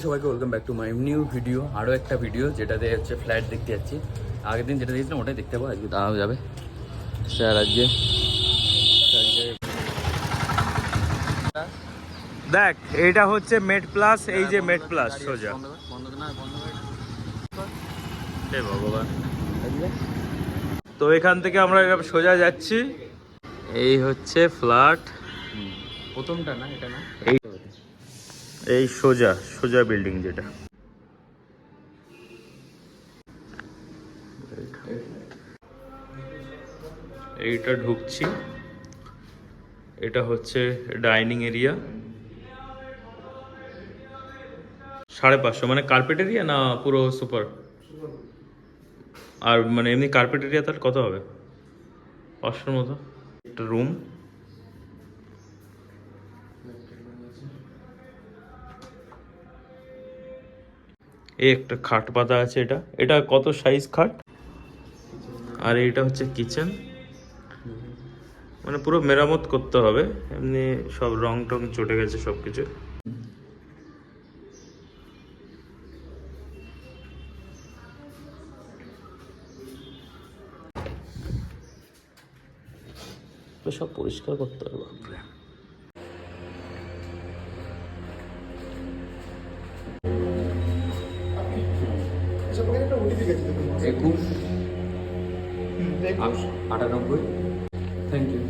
সবাইকে welcome back to my new video. আরও একটা ভিডিও যেটাতে হচ্ছে ফ্ল্যাট দেখতে যাচ্ছি। আগের দিন যেটা দেখছিলাম ওটাই দেখতে পাবো, আজকে দাঁড়ানো যাবে স্যার। আজকে দেখ এইটা হচ্ছে মেড প্লাস, এই যে মেড প্লাস সোজা। হে ভগবান, তো এখান থেকে আমরা সোজা যাচ্ছি। এই হচ্ছে ফ্ল্যাট, প্রথমটা না, এটা না, এই সোজা সোজা বিল্ডিং যেটা। এইটা ঢুকছি, এটা হচ্ছে ডাইনিং এরিয়া। 550 মানে কার্পেট এরিয়া না পুরো সুপার? আর মানে এমনি কার্পেট এরিয়া তাহলে কত হবে? 500 মতো। একটা রুম, এই একটা খাট পাতা আছে। এটা এটা কত সাইজ খাট? আর এইটা হচ্ছে কিচেন, মানে পুরো মেরামত করতে হবে, এমনি সব রং টং চটে গেছে সব কিছু। সব পরিষ্কার করতে হবে। বাপরে, একুশ 98। Thank you.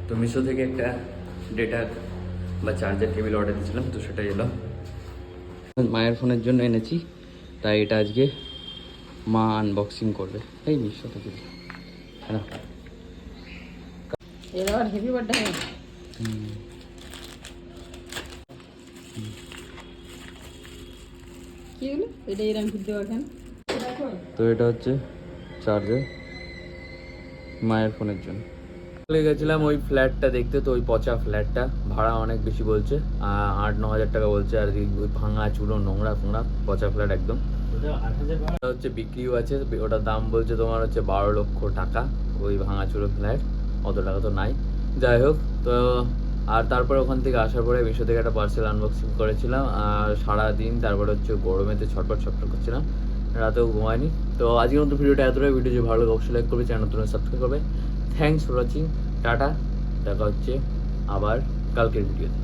তো মিশো থেকে একটা ডেটা বা চার্জার কেবিল অর্ডার দিয়েছিলাম, তো সেটা এলো। মায়ের ফোনের জন্য এনেছি, তাই এটা আজকে মা আনবক্সিং করবে। এই মিশো থেকে হ্যাঁ। এবার হেভি বার্থডে হয়। কি হলো এটা? এরকম ভিডিও এখন তো এটা হচ্ছে চার্জার মায়ের ফোনের জন্য। চলে গেছিলাম ওই ফ্ল্যাটটা দেখতে, তো ওই পচা ফ্ল্যাটটা ভাড়া অনেক বেশি বলছে, 8-9 হাজার টাকা বলছে। আর ওই ভাঙা চুরো নোংরা ফোংরা পচা ফ্ল্যাট একদম। ওটা হচ্ছে বিক্রিও আছে, ওটার দাম বলছে তোমার হচ্ছে 12 লক্ষ টাকা। ওই ভাঙা চুরো ফ্ল্যাট, অত টাকা তো নাই। যাই হোক, তো আর তারপরে ওখান থেকে আসার পরে মিশো থেকে একটা পার্সেল আনবক্সিং করেছিলাম। আর সারাদিন তারপরে হচ্ছে গরমেতে ছটফট করছিলাম, রাতেও ঘুমায়নি। তো আজকের মতো ভিডিওটা এতটাই। ভিডিও যদি ভালো লাগে অবশ্যই লাইক করবে, চ্যানেল নতুন সাবস্ক্রাইব করবে। Thanks for watching, tata. দেখা হচ্ছে আবার কালকের ভিডিওতে।